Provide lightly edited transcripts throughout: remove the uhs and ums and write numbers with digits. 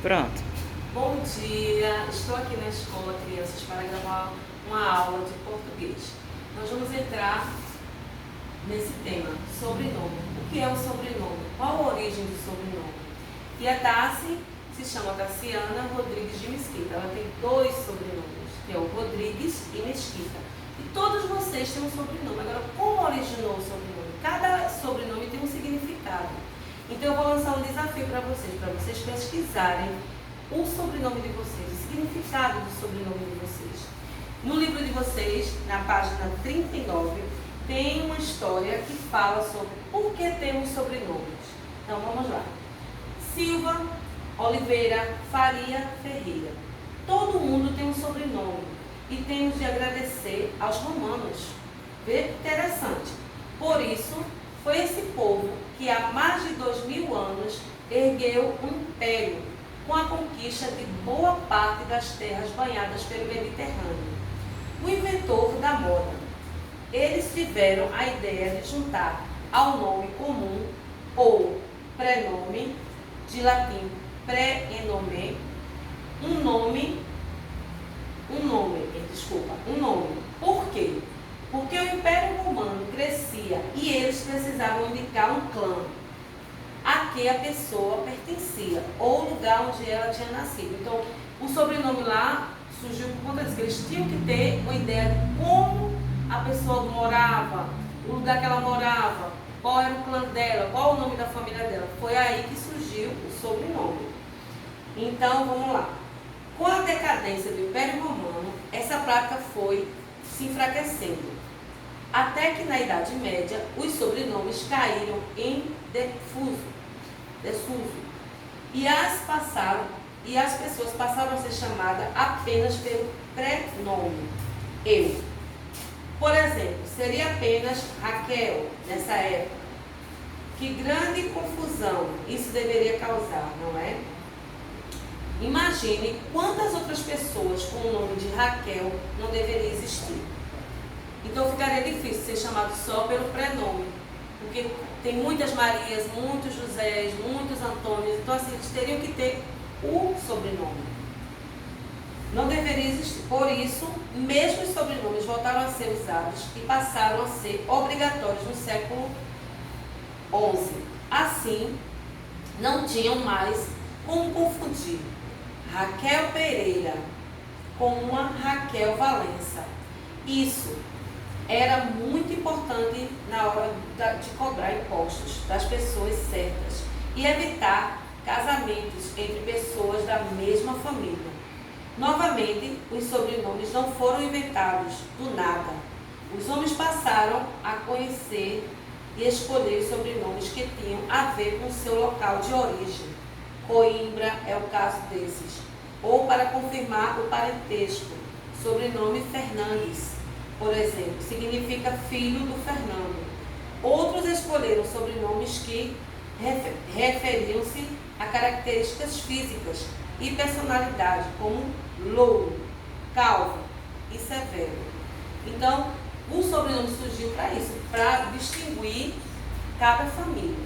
Pronto. Bom dia, estou aqui na escola Crianças para gravar uma aula de português. Nós vamos entrar nesse tema, sobrenome. O que é o sobrenome? Qual a origem do sobrenome? E a Tassi se chama Tassiana Rodrigues de Mesquita. Ela tem dois sobrenomes, que é o Rodrigues e Mesquita. E todos vocês têm um sobrenome. Agora, como originou o sobrenome? Cada sobrenome tem um significado. Então eu vou lançar um desafio para vocês pesquisarem o sobrenome de vocês, o significado do sobrenome de vocês. No livro de vocês, na página 39, tem uma história que fala sobre por que temos sobrenomes. Então vamos lá. Silva, Oliveira, Faria, Ferreira. Todo mundo tem um sobrenome e temos de agradecer aos romanos. Vê? Interessante. Por isso, foi esse povo que há mais de 2000 anos ergueu um império com a conquista de boa parte das terras banhadas pelo Mediterrâneo. O inventor da moda. Eles tiveram a ideia de juntar ao nome comum ou prenome, de latim pré-enome, um nome. Por quê? Porque o Império Romano crescia e eles precisavam indicar um clã a que a pessoa pertencia, ou o lugar onde ela tinha nascido. Então, o sobrenome lá surgiu por conta disso, que eles tinham que ter uma ideia de como a pessoa morava, o lugar que ela morava, qual era o clã dela, qual o nome da família dela. Foi aí que surgiu o sobrenome. Então, vamos lá. Com a decadência do Império Romano, essa prática foi se enfraquecendo, até que na Idade Média os sobrenomes caíram em desuso. E as pessoas passaram a ser chamadas apenas pelo prenome, eu. Por exemplo, seria apenas Raquel nessa época. Que grande confusão isso deveria causar, não é? Imagine quantas outras pessoas com o nome de Raquel não deveria existir. Então ficaria difícil ser chamado só pelo prenome, porque tem muitas Marias, muitos Josés, muitos Antônios, então assim, eles teriam que ter o sobrenome. Não deveria existir. Por isso, mesmo os sobrenomes voltaram a ser usados e passaram a ser obrigatórios no século XI. Assim, não tinham mais como confundir Raquel Pereira com uma Raquel Valença. Isso era muito importante na hora de cobrar impostos das pessoas certas e evitar casamentos entre pessoas da mesma família. Novamente, os sobrenomes não foram inventados do nada. Os homens passaram a conhecer e escolher os sobrenomes que tinham a ver com o seu local de origem. Coimbra é o caso desses. Ou para confirmar o parentesco, sobrenome Fernandes, por exemplo, significa filho do Fernando. Outros escolheram sobrenomes que referiam-se a características físicas e personalidade, como louro, calvo e severo. Então, o sobrenome surgiu para isso, para distinguir cada família.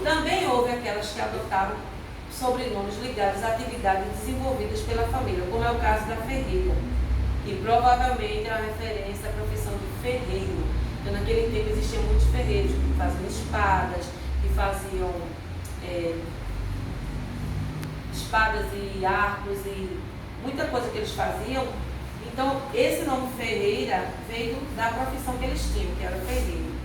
Também houve aquelas que adotaram sobrenomes ligados a atividades desenvolvidas pela família, como é o caso da Ferreira, que provavelmente é uma referência à profissão de ferreiro. Então, naquele tempo existiam muitos ferreiros que faziam espadas, que faziam espadas e arcos e muita coisa que eles faziam. Então, esse nome Ferreira veio da profissão que eles tinham, que era ferreiro.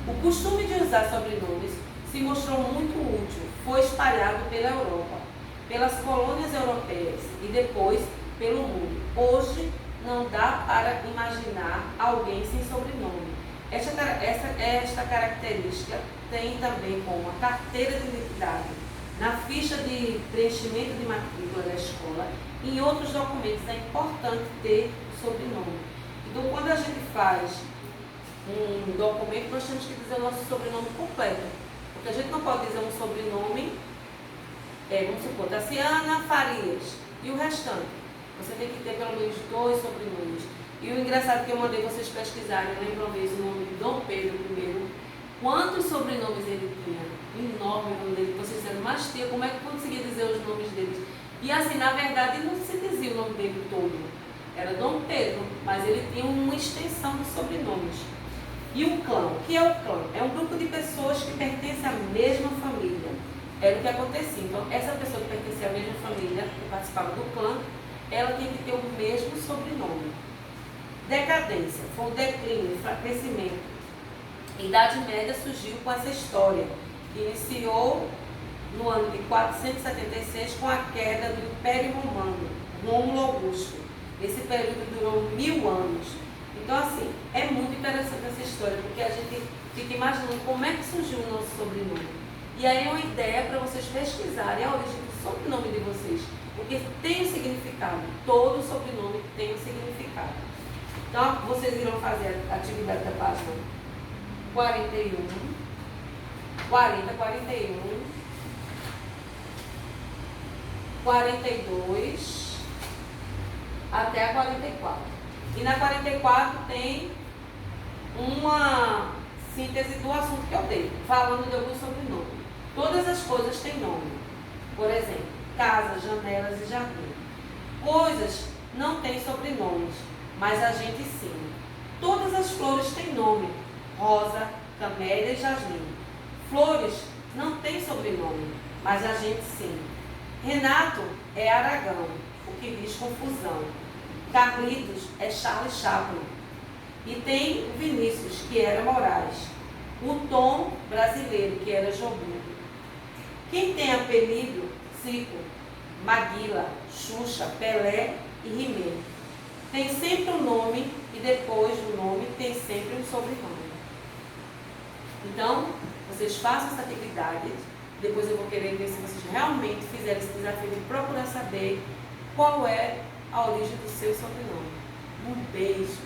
O costume de usar sobrenomes se mostrou muito útil, foi espalhado pela Europa, pelas colônias europeias e depois pelo mundo. Hoje, não dá para imaginar alguém sem sobrenome. Esta característica tem também como a carteira de identidade, na ficha de preenchimento de matrícula da escola e em outros documentos é importante ter o sobrenome. Então, quando a gente faz um documento, nós temos que dizer o nosso sobrenome completo, porque a gente não pode dizer um sobrenome, vamos supor, Tassiana Farias, e o restante. Você tem que ter pelo menos 2 sobrenomes. E o engraçado que eu mandei vocês pesquisarem, eu lembro uma vez o nome de Dom Pedro I, Quantos sobrenomes ele tinha? Enorme o nome dele. Vocês disseram, mas tia, como é que conseguia dizer os nomes deles? E assim, na verdade, não se dizia o nome dele todo. Era Dom Pedro, mas ele tinha uma extensão de sobrenomes. E o clã? O que é o clã? É um grupo de pessoas que pertencem à mesma família. Era o que acontecia. Então, essa pessoa que pertencia à mesma família, que participava do clã, ela tinha que ter o mesmo sobrenome. Decadência, foi um declínio, enfraquecimento. Idade Média surgiu com essa história, que iniciou no ano de 476 com a queda do Império Romano, Rômulo Augusto. Esse período durou 1000 anos. Então, assim, é muito interessante essa história, porque a gente fica imaginando como é que surgiu o nosso sobrenome. E aí é uma ideia para vocês pesquisarem a origem do sobrenome de vocês, porque tem um significado, todo sobrenome tem um significado. Então, vocês irão fazer a atividade da página 41, 40, 41, 42, até a 44. E na 44 tem uma síntese do assunto que eu dei, falando de algum sobrenome. Todas as coisas têm nome. Por exemplo, casa, janelas e jardim. Coisas não têm sobrenomes, mas a gente sim. Todas as flores têm nome. Rosa, camélia e jasmim. Flores não têm sobrenome, mas a gente sim. Renato é Aragão, o que diz confusão. Carlitos é Charles Chaplin. E tem o Vinícius, que era Moraes. O Tom brasileiro, que era Jobim. Quem tem apelido? Zico, Maguila, Xuxa, Pelé e Rimé. Tem sempre um nome e depois do nome tem sempre um sobrenome. Então, vocês façam essa atividade. Depois eu vou querer ver se vocês realmente fizeram esse desafio de procurar saber qual é a origem do seu sobrenome. Um beijo!